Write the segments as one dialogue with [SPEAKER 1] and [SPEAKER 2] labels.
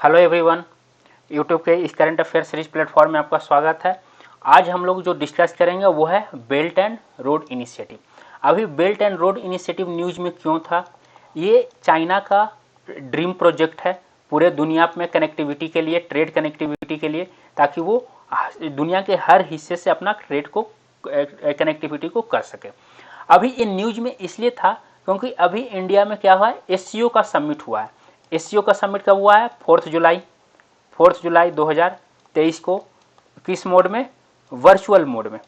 [SPEAKER 1] Hello everyone, YouTube के इस current affair series platform में आपका स्वागत है। आज हम लोग जो डिस्कस करेंगे वो है बेल्ट एंड रोड इनिशिएटिव। अभी belt and road initiative news में क्यों था? ये चाइना का ड्रीम प्रोजेक्ट है पूरे दुनिया में कनेक्टिविटी के लिए, ट्रेड कनेक्टिविटी के लिए, ताकि वो दुनिया के हर हिस्से से अपना ट्रेड को कनेक्टिविटी को कर सके। अभी ये न्यूज़ में इसलिए था क्योंकि अभी इंडिया में क्या हुआ है, एससीओ का समिट हुआ है। एससीओ का समिट कब हुआ है? 4 जुलाई 2023 को। किस मोड में? वर्चुअल मोड में।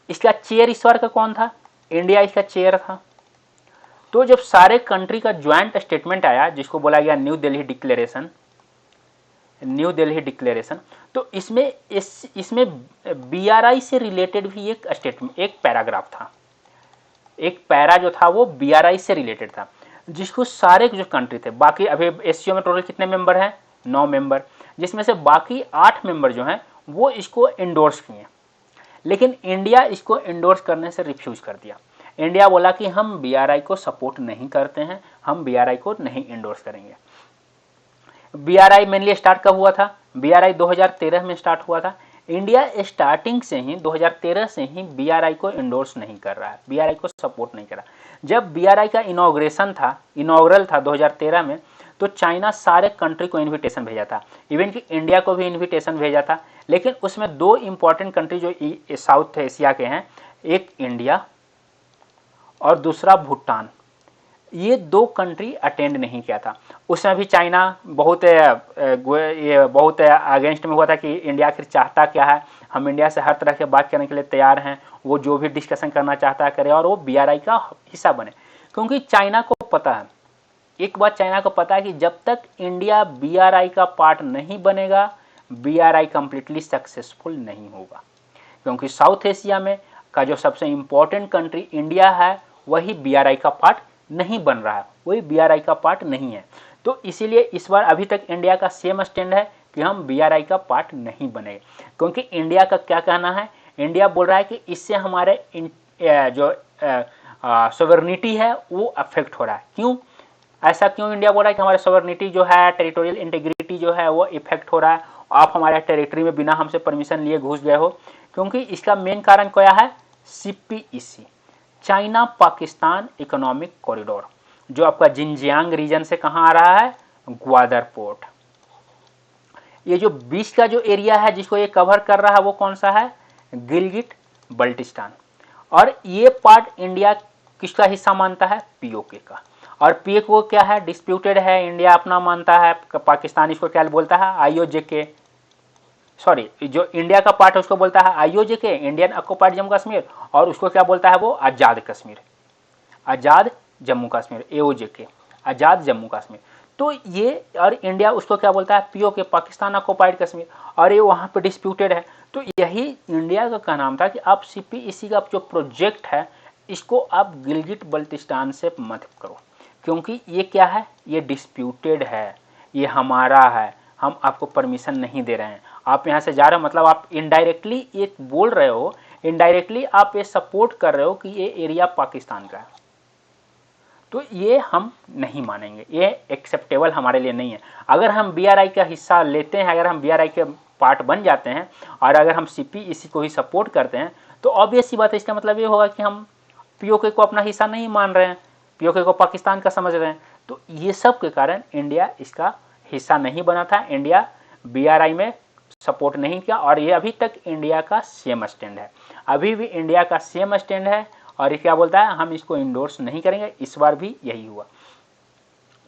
[SPEAKER 1] इसका चेयर इस बार का कौन था? इंडिया इसका चेयर था। तो जब सारे कंट्री का ज्वाइंट स्टेटमेंट आया, जिसको बोला गया न्यू दिल्ली डिक्लेरेशन, तो इसमें बीआरआई से रिलेटेड भी एक स्टेटमेंट, एक पैराग्राफ था। एक पैरा जो था वो बीआरआई से रिलेटेड था, जिसको सारे जो कंट्री थे, बाकी अभी एससीओ में टोटल कितने मेंबर हैं? 9 मेंबर, जिसमें से बाकी 8 मेंबर जो हैं वो इसको इंडोर्स किए, लेकिन इंडिया इसको इंडोर्स करने से रिफ्यूज कर दिया। इंडिया बोला कि हम बीआरआई को सपोर्ट नहीं करते हैं, हम बीआरआई को नहीं इंडोर्स करेंगे। बीआरआई मेनली स्टार्ट कब हुआ था? बीआरआई 2013 में स्टार्ट हुआ था। इंडिया स्टार्टिंग से ही 2013 से ही बीआरआई को इंडोर्स नहीं कर रहा है, बीआरआई को सपोर्ट नहीं कर रहा। जब बीआरआई का इनॉग्रल था 2013 में, तो चाइना सारे कंट्री को इन्विटेशन भेजा था, इवन कि इंडिया को भी इन्विटेशन भेजा था। लेकिन उसमें 2 इंपॉर्टेंट कंट्री जो साउथ एशिया के हैं, एक इंडिया और दूसरा भूटान, ये 2 कंट्री अटेंड नहीं किया था। उसमें भी चाइना बहुत अगेंस्ट में हुआ था कि इंडिया आखिर चाहता क्या है, हम इंडिया से हर तरह के बात करने के लिए तैयार हैं, वो जो भी डिस्कशन करना चाहता है करे और वो बीआरआई का हिस्सा बने। क्योंकि चाइना को पता है, एक बात चाइना को पता है कि जब तक इंडिया बीआरआई का पार्ट नहीं बनेगा, बीआरआई कंप्लीटली सक्सेसफुल नहीं होगा। क्योंकि साउथ एशिया में का जो सबसे इंपॉर्टेंट कंट्री इंडिया है, वही बीआरआई का पार्ट नहीं बन रहा है, वही बीआरआई का पार्ट नहीं है। तो इसीलिए इस बार अभी तक इंडिया का सेम स्टैंड है कि हम बीआरआई का पार्ट नहीं बने। क्योंकि इंडिया का क्या कहना है? इंडिया बोल रहा है कि इससे हमारे जो सॉवरेनिटी है वो अफेक्ट हो रहा है। क्यों ऐसा क्यों इंडिया बोल रहा है कि हमारे सॉवरेनिटी जो है, टेरिटोरियल इंटीग्रिटी जो है वो इफेक्ट हो रहा है, आप हमारे टेरिटरी में बिना हमसे परमिशन लिए घुस गए हो? क्योंकि इसका मेन कारण क्या है? CPEC, China Pakistan economic corridor, जो आपका जिनजियांग रीजन से कहां आ रहा है? ग्वादर पोर्ट। ये जो बीच का जो एरिया है जिसको ये कवर कर रहा है वो कौन सा है? गिलगिट बल्टिस्तान। और ये पार्ट इंडिया किसका हिस्सा मानता है? पीओके का। और पीओके क्या है? डिस्प्यूटेड है, इंडिया अपना मानता है, पाकिस्तान इसको क्या बोलता है? आईओजेके, सॉरी, जो इंडिया का पार्ट है उसको बोलता है आईओजेके, इंडियन ऑक्युपाइड जम्मू कश्मीर, और उसको क्या बोलता है? वो आज़ाद कश्मीर, आज़ाद जम्मू कश्मीर, एओजेके, आज़ाद जम्मू कश्मीर। तो ये, और इंडिया उसको क्या बोलता है? पीओके, पाकिस्तान ऑक्युपाइड कश्मीर, और ये वहाँ पे डिस्प्यूटेड है। तो यही इंडिया का कहना था कि आप सीपीईसी का जो प्रोजेक्ट है इसको आप गिलगिट बल्तिस्तान से मत करो, क्योंकि ये क्या है? ये डिस्प्यूटेड है, ये हमारा है, हम आपको परमिशन नहीं दे रहे हैं, आप यहाँ से जा रहे हो, मतलब आप इनडायरेक्टली एक बोल रहे हो, इनडायरेक्टली आप ये सपोर्ट कर रहे हो कि ये एरिया पाकिस्तान का है। तो ये हम नहीं मानेंगे, ये एक्सेप्टेबल हमारे लिए नहीं है। अगर हम बीआरआई का हिस्सा लेते हैं, अगर हम बीआरआई के पार्ट बन जाते हैं, और अगर हम सीपीईसी को ही सपोर्ट करते हैं, तो ऑब्वियस सी बात है, इसका मतलब ये होगा कि हम पीओके को अपना हिस्सा नहीं मान रहे हैं, पीओके को पाकिस्तान का समझ रहे हैं। तो ये सब के कारण इंडिया इसका हिस्सा नहीं बना था, इंडिया बीआरआई में सपोर्ट नहीं किया, और ये अभी तक इंडिया का सेम स्टैंड है, अभी भी इंडिया का सेम स्टैंड है। और ये क्या बोलता है? हम इसको इंडोर्स नहीं करेंगे। इस बार भी यही हुआ।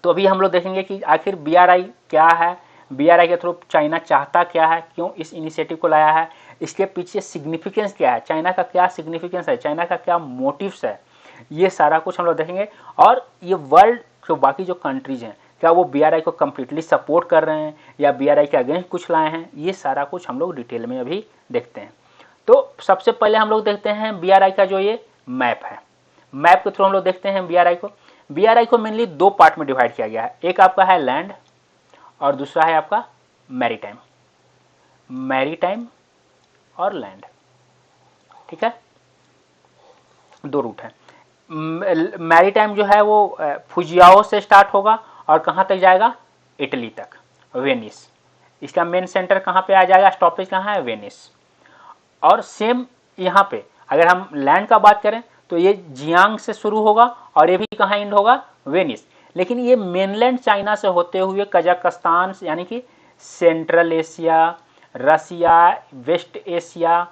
[SPEAKER 1] तो अभी हम लोग देखेंगे कि आखिर बीआरआई क्या है, बीआरआई के थ्रू चाइना चाहता क्या है, क्यों इस इनिशिएटिव को लाया है, इसके पीछे सिग्निफिकेंस क्या है, चाइना का क्या सिग्निफिकेंस है, चाइना का क्या मोटिव्स है, ये सारा कुछ हम लोग देखेंगे। और ये वर्ल्ड जो बाकी जो कंट्रीज हैं, क्या वो बीआरआई को कम्प्लीटली सपोर्ट कर रहे हैं या बीआरआई के अगेंस्ट कुछ लाए हैं, ये सारा कुछ हम लोग डिटेल में अभी देखते हैं। तो सबसे पहले हम लोग देखते हैं बीआरआई का जो ये मैप है, मैप के थ्रू हम लोग देखते हैं बीआरआई को। बीआरआई को मेनली 2 पार्ट में डिवाइड किया गया है, एक आपका है लैंड और दूसरा है आपका मैरीटाइम, मैरीटाइम और लैंड, ठीक है, 2 रूट है। मैरीटाइम जो है वो फुजियाओ से स्टार्ट होगा और कहाँ तक जाएगा? इटली तक, वेनिस। इसका मेन सेंटर कहाँ पे आ जाएगा, स्टॉपेज कहाँ है, वेनिस। और सेम यहाँ पे अगर हम लैंड का बात करें तो ये जियांग से शुरू होगा और ये भी कहाँ एंड होगा, वेनिस। लेकिन ये मेनलैंड चाइना से होते हुए कजाकिस्तान यानी कि सेंट्रल एशिया, रसिया, वेस्ट एशिया,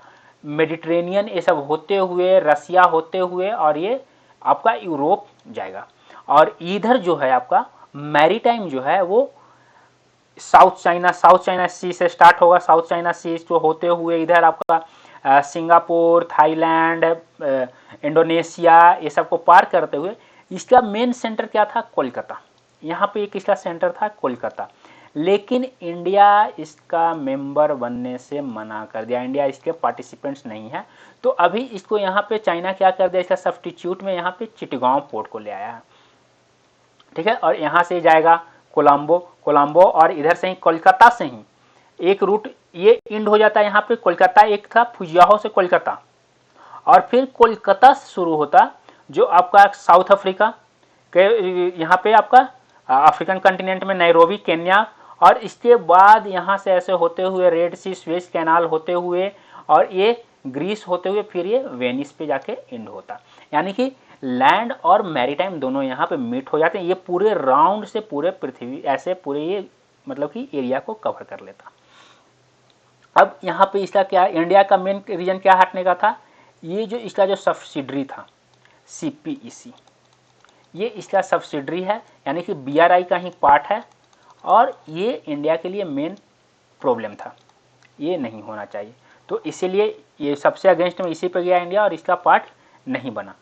[SPEAKER 1] मेडिटेरेनियन, ये सब होते हुए रसिया होते हुए और ये आपका यूरोप जाएगा। और इधर जो है आपका मैरीटाइम जो है वो साउथ चाइना सी से स्टार्ट होगा। साउथ चाइना सी जो होते हुए इधर आपका सिंगापुर, थाईलैंड, इंडोनेशिया, ये सब को पार करते हुए इसका मेन सेंटर क्या था, कोलकाता। यहाँ पे एक इसका सेंटर था कोलकाता। लेकिन इंडिया इसका मेंबर बनने से मना कर दिया, इंडिया इसके पार्टिसिपेंट्स नहीं है। तो अभी इसको यहाँ पे चाइना क्या कर दिया, इसका सब्स्टिट्यूट में यहाँ पे चिटगांव पोर्ट को ले आया है, ठीक है। और यहाँ से जाएगा कोलंबो और इधर से ही कोलकाता से ही एक रूट ये इंड हो जाता है यहाँ पे। कोलकाता एक था फुजियाहो से कोलकाता, और फिर कोलकाता से शुरू होता जो आपका साउथ अफ्रीका के यहाँ पे आपका अफ्रीकन कंटिनेंट में नैरोबी, केन्या, और इसके बाद यहाँ से ऐसे होते हुए रेड सी, स्वेज कैनाल होते हुए और ये ग्रीस होते हुए फिर ये वेनिस पे जाके एंड होता। यानी कि लैंड और मैरीटाइम दोनों यहाँ पे मीट हो जाते हैं। ये पूरे राउंड से पूरे पृथ्वी ऐसे पूरे ये मतलब कि एरिया को कवर कर लेता। अब यहाँ पे इसका क्या, इंडिया का मेन रीजन क्या हटने का था, ये जो इसका जो सब्सिडरी था CPEC, ये इसका सब्सिडरी है, यानी कि BRI का ही पार्ट है। और ये इंडिया के लिए मेन प्रॉब्लम था, ये नहीं होना चाहिए। तो इसीलिए ये सबसे अगेंस्ट में इसी पे गया इंडिया और इसका पार्ट नहीं बना।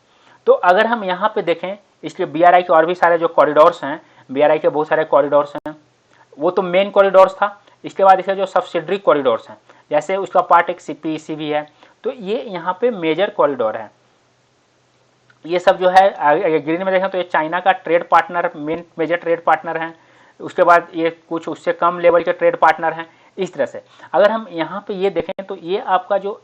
[SPEAKER 1] तो अगर हम यहाँ पे देखें, इसलिए BRI के और भी सारे जो कॉरिडोर्स हैं, BRI के बहुत सारे कॉरिडोर्स हैं, वो तो मेन कॉरिडोर्स था। इसके बाद इसके जो सब्सिडरी कॉरिडोर्स हैं, जैसे उसका पार्ट एक CPEC भी है, तो ये यहाँ पे मेजर कॉरिडोर है। ये सब जो है अगर ग्रीन में देखें तो ये चाइना का trade partner, main major trade partner हैं। उसके बाद ये कुछ उससे कम लेवल के ट्रेड पार्टनर हैं। इस तरह से अगर हम यहाँ पे ये देखें तो ये आपका जो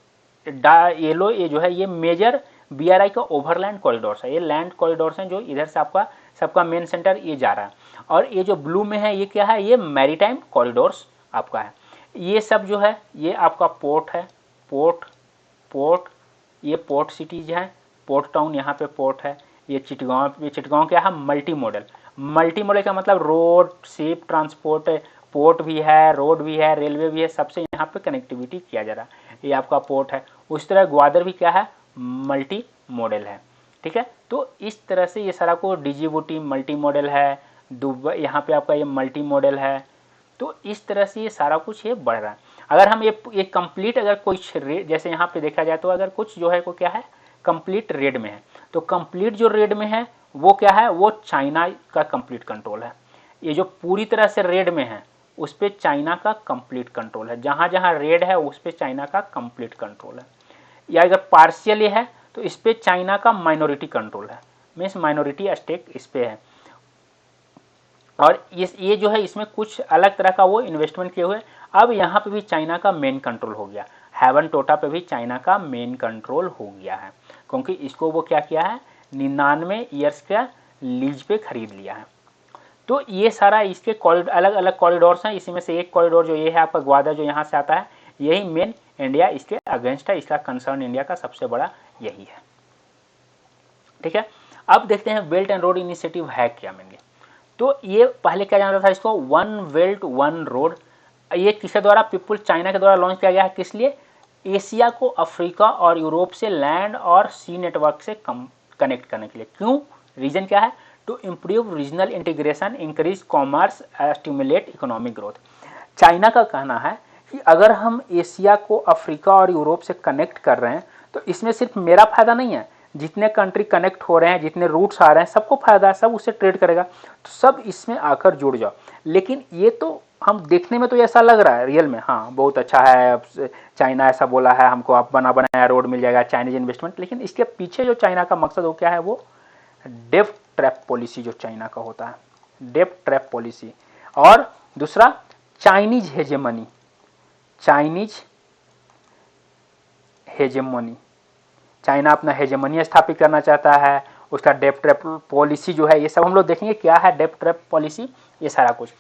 [SPEAKER 1] येलो ये जो है ये मेजर BRI का ओवरलैंड कॉरिडोर्स है, ये लैंड कॉरिडोर्स हैं जो इधर से आपका सबका मेन सेंटर ये जा रहा है। और ये जो ब्लू में है ये क्या है, ये मैरीटाइम कॉरिडोर्स आपका है। ये सब जो है ये आपका पोर्ट है, पोर्ट ये पोर्ट सिटीज है, पोर्ट टाउन यहाँ पे पोर्ट है। ये चिटगांव क्या है, मल्टी मॉडल का मतलब रोड, शिप ट्रांसपोर्ट, पोर्ट भी है, रोड भी है, रेलवे भी है, सबसे यहाँ पे कनेक्टिविटी किया जा रहा है। ये आपका पोर्ट है। उस तरह ग्वादर भी क्या है, मल्टी मॉडल है, ठीक है। तो इस तरह से ये सारा को डिजिबूटी मल्टी मॉडल है, दुबई यहाँ पे आपका ये मल्टी मॉडल है। तो इस तरह से ये सारा कुछ ये बढ़ रहा है। अगर हम ये कंप्लीट अगर कुछ जैसे यहाँ पे देखा जाए तो अगर कुछ जो है वो क्या है, कंप्लीट रेड में है, तो कंप्लीट जो रेड में है वो क्या है, वो चाइना का कंप्लीट कंट्रोल है। ये जो पूरी तरह से रेड में है उस पर चाइना का कंप्लीट कंट्रोल है। जहाँ जहाँ रेड है उस पर चाइना का कंप्लीट कंट्रोल है। या अगर पार्शियली है तो इस पर चाइना का माइनॉरिटी कंट्रोल है, मीन्स माइनॉरिटी स्टेक इस पे है। और ये जो है इसमें कुछ अलग तरह का वो इन्वेस्टमेंट किए हुए। अब यहाँ पे भी चाइना का मेन कंट्रोल हो गया, हेवन टोटा पे भी चाइना का मेन कंट्रोल हो गया है, क्योंकि इसको वो क्या किया है, 99 ईयर्स का लीज पे खरीद लिया है। तो ये सारा इसके अलग अलग कॉरिडोर्स हैं। इसी में से एक कॉरिडोर जो ये है आपका ग्वादर जो यहाँ से आता है, यही मेन इंडिया इसके अगेंस्ट है, इसका कंसर्न इंडिया का सबसे बड़ा यही है, ठीक है। अब देखते हैं बेल्ट एंड रोड इनिशिएटिव है क्या मेनली। तो ये पहले क्या जानता था इसको, वन बेल्ट वन रोड। ये किसके द्वारा, पीपुल चाइना के द्वारा लॉन्च किया गया है। किस लिए, एशिया को अफ्रीका और यूरोप से लैंड और सी नेटवर्क से कनेक्ट करने के लिए। क्यों, रीजन क्या है, to improve regional integration, increase commerce, stimulate economic growth. China का कहना है कि अगर हम एशिया को अफ्रीका और यूरोप से कनेक्ट कर रहे हैं तो इसमें सिर्फ मेरा फायदा नहीं है, जितने कंट्री कनेक्ट हो रहे हैं, जितने रूट्स आ रहे हैं, सबको फायदा है, सब उससे ट्रेड करेगा, तो सब इसमें आकर जुड़ जाओ। लेकिन ये तो हम देखने में तो ऐसा लग रहा है, रियल में हाँ बहुत अच्छा है, चाइना ऐसा बोला है हमको, आप बना बनाया रोड मिल जाएगा, चाइनीज इन्वेस्टमेंट। लेकिन इसके पीछे जो चाइना का मकसद हो क्या है, वो डेप्थ ट्रैप पॉलिसी जो चाइना का होता है, डेप्थ ट्रैप पॉलिसी। और दूसरा Chinese hegemony, Chinese hegemony, China अपना हेजेमनी स्थापित करना चाहता है। उसका डेप्थ ट्रैप पॉलिसी जो है, ये सब हम लोग देखेंगे क्या है डेप्थ ट्रैप पॉलिसी, ये सारा कुछ।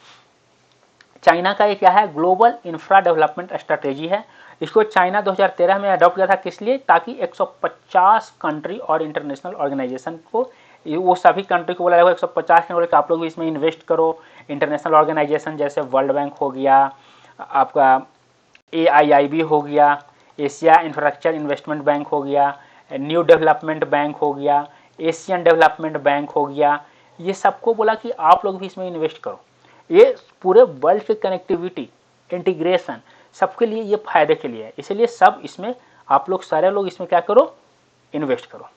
[SPEAKER 1] चाइना का ये क्या है, ग्लोबल इंफ्रा डेवलपमेंट स्ट्रेटेजी है। इसको चाइना 2013 में अडॉप्ट किया था, किस लिए, ताकि 150 कंट्री और इंटरनेशनल ऑर्गेनाइजेशन को, वो सभी कंट्री को बोला जाएगा 150 के बोले कि आप लोग भी इसमें इन्वेस्ट करो। इंटरनेशनल ऑर्गेनाइजेशन जैसे वर्ल्ड बैंक हो गया, आपका AIIB हो गया, एशिया इंफ्रास्ट्रक्चर इन्वेस्टमेंट बैंक हो गया, न्यू डेवलपमेंट बैंक हो गया, एशियन डेवलपमेंट बैंक हो गया, ये सबको बोला कि आप लोग भी इसमें इन्वेस्ट करो। ये पूरे वर्ल्ड की कनेक्टिविटी, इंटीग्रेशन सबके लिए, ये फायदे के लिए है, इसलिए सब इसमें आप लोग सारे लोग इसमें क्या करो, इन्वेस्ट करो।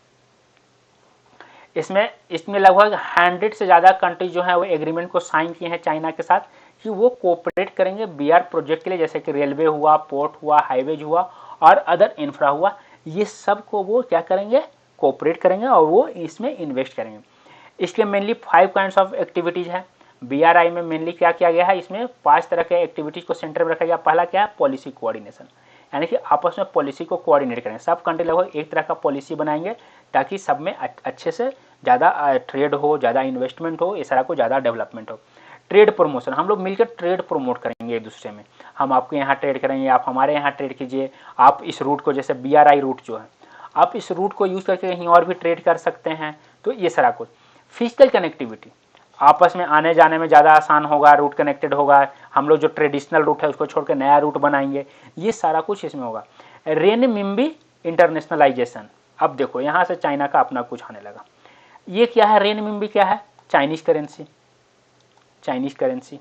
[SPEAKER 1] इसमें लगभग 100 से ज़्यादा कंट्री जो है वो एग्रीमेंट को साइन किए हैं चाइना के साथ कि वो कोऑपरेट करेंगे BR प्रोजेक्ट के लिए, जैसे कि रेलवे हुआ, पोर्ट हुआ, हाईवेज हुआ और अदर इंफ्रा हुआ, ये सब को वो क्या करेंगे, कोऑपरेट करेंगे और वो इसमें इन्वेस्ट करेंगे। इसके मेनली 5 काइंड्स ऑफ एक्टिविटीज़ है। BRI में मेनली क्या किया गया है, इसमें 5 तरह के एक्टिविटीज़ को सेंटर में रखा गया। पहला क्या है, पॉलिसी कोऑर्डिनेशन, यानी कि आपस में पॉलिसी को कोऑर्डिनेट करेंगे। सब कंट्री लगभग एक तरह का पॉलिसी बनाएंगे ताकि सब में अच्छे से ज़्यादा ट्रेड हो, ज़्यादा इन्वेस्टमेंट हो, इस तरह को ज़्यादा डेवलपमेंट हो। ट्रेड प्रमोशन, हम लोग मिलकर ट्रेड प्रमोट करेंगे एक दूसरे में, हम आपके यहाँ ट्रेड करेंगे, आप हमारे यहाँ ट्रेड कीजिए, आप इस रूट को, जैसे BRI रूट जो है, आप इस रूट को यूज़ करके कहीं और भी ट्रेड कर सकते हैं। तो ये सारा कुछ। फिजिकल कनेक्टिविटी, आपस में आने जाने में ज़्यादा आसान होगा, रूट कनेक्टेड होगा, हम लोग जो ट्रेडिशनल रूट है उसको छोड़ के नया रूट बनाएंगे, ये सारा कुछ इसमें होगा। रेनमिंबी इंटरनेशनलाइजेशन, अब देखो यहाँ से चाइना का अपना कुछ आने लगा। ये क्या है, रेनमिंबी क्या है, चाइनीज करेंसी। चाइनीज करेंसी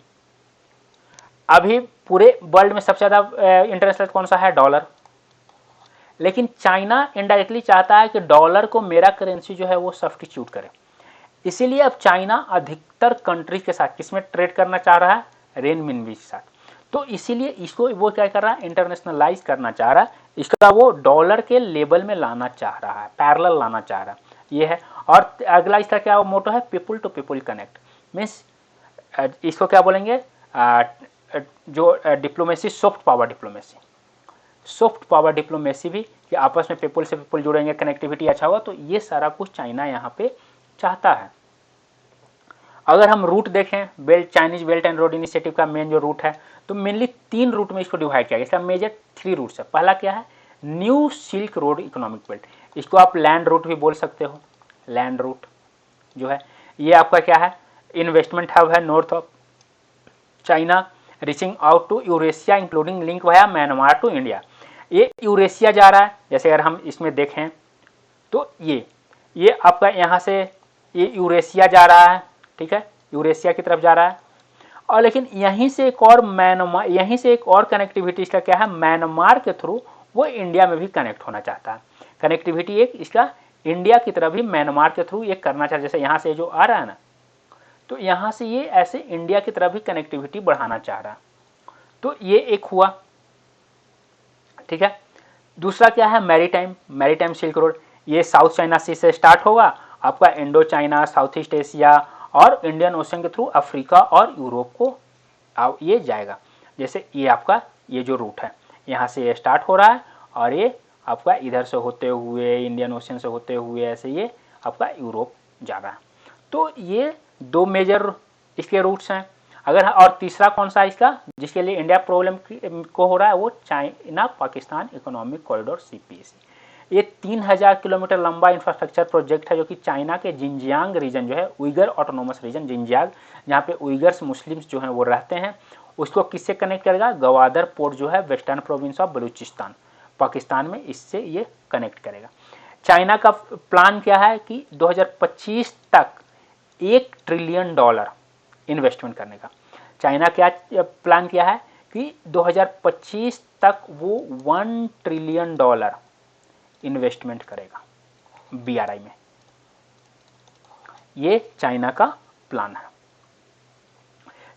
[SPEAKER 1] अभी पूरे वर्ल्ड में सबसे ज़्यादा इंटरनेशनल कौन सा है, डॉलर। लेकिन चाइना इनडायरेक्टली चाहता है कि डॉलर को मेरा करेंसी जो है वो सब्स्टिट्यूट करे, इसीलिए अब चाइना अधिकतर कंट्री के साथ किसमें ट्रेड करना चाह रहा है, रेनमिंबी के साथ। तो इसीलिए इसको वो क्या कर रहा है, इंटरनेशनलाइज करना चाह रहा है, इसका वो डॉलर के लेवल में लाना चाह रहा है, पैरेलल लाना चाह रहा है, ये है। और अगला इसका क्या मोटो है, people to people connect, means इसको क्या बोलेंगे, जो diplomacy, soft power diplomacy, soft power diplomacy भी, कि आपस में पीपुल से पीपुल जुड़ेंगे, कनेक्टिविटी अच्छा होगा। तो ये सारा कुछ चाइना यहाँ पे चाहता है। अगर हम रूट देखें, belt, Chinese belt and road initiative का मेन जो रूट है, तो मेनली 3 रूट में इसको डिवाइड किया गया। इसका मेजर 3 रूट्स है। पहला क्या है, new silk road economic belt, इसको आप लैंड रूट भी बोल सकते हो। लैंड रूट जो है ये आपका क्या है, इन्वेस्टमेंट हब है north of China, reaching out to Eurasia including link via Myanmar to India. ये यूरेशिया जा रहा है, जैसे अगर हम इसमें देखें तो ये आपका यहाँ से ये यूरेशिया जा रहा है, ठीक है, यूरेशिया की तरफ जा रहा है। और लेकिन यहीं से एक और म्यांमार, यहीं से एक और कनेक्टिविटी इसका क्या है, म्यांमार के थ्रू वो इंडिया में भी कनेक्ट होना चाहता है। कनेक्टिविटी एक इसका इंडिया की तरफ भी म्यांमार के थ्रू ये करना चाहता है। जैसे यहाँ से जो आ रहा है ना, तो यहाँ से ये ऐसे इंडिया की तरफ भी कनेक्टिविटी बढ़ाना चाह रहा है। तो ये एक हुआ, ठीक है। दूसरा क्या है, मैरीटाइम, मैरीटाइम सिल्क रोड, ये साउथ चाइना सी से स्टार्ट होगा, आपका Indo China, south east Asia और इंडियन ओशन के थ्रू अफ्रीका और यूरोप को ये जाएगा। जैसे ये आपका ये जो रूट है, यहाँ से ये स्टार्ट हो रहा है और ये आपका इधर से होते हुए इंडियन ओशन से होते हुए ऐसे ये आपका यूरोप जा रहा है। तो ये 2 मेजर इसके रूट्स हैं। अगर और तीसरा कौन सा इसका, जिसके लिए इंडिया प्रॉब्लम को हो रहा है, वो China Pakistan economic corridor CPEC। ये 3000 किलोमीटर लंबा इंफ्रास्ट्रक्चर प्रोजेक्ट है, जो कि चाइना के जिनजियांग रीजन जो है, उइगर ऑटोनोमस रीजन जिनजियांग, जहाँ पे उइगर्स मुस्लिम्स जो हैं वो रहते हैं, उसको किससे कनेक्ट करेगा, गवादर पोर्ट जो है western province of Balochistan Pakistan में, इससे ये कनेक्ट करेगा। चाइना का प्लान क्या है कि 2025 तक $1 ट्रिलियन इन्वेस्टमेंट करने का। चाइना क्या प्लान किया है कि 2025 तक वो $1 ट्रिलियन इन्वेस्टमेंट करेगा BRI में। ये चाइना का प्लान है।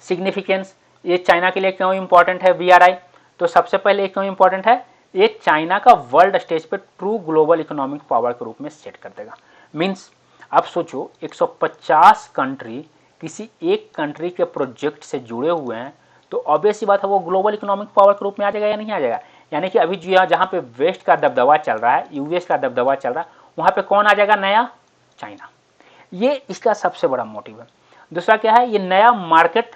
[SPEAKER 1] सिग्निफिकेंस, ये चाइना के लिए क्यों इंपॉर्टेंट है BRI, तो सबसे पहले क्यों इंपॉर्टेंट है, ये चाइना का वर्ल्ड स्टेज पे ट्रू ग्लोबल इकोनॉमिक पावर के रूप में सेट कर देगा। मीन्स आप सोचो 150 कंट्री किसी एक कंट्री के प्रोजेक्ट से जुड़े हुए हैं, तो ऑब्वियस सी बात है वो ग्लोबल इकोनॉमिक पावर के रूप में आ जाएगा या नहीं आ जाएगा। यानी कि अभी जो जहाँ पे वेस्ट का दबदबा चल रहा है, US का दबदबा चल रहा है, वहाँ पे कौन आ जाएगा, नया चाइना। ये इसका सबसे बड़ा मोटिव है। दूसरा क्या है, ये नया मार्केट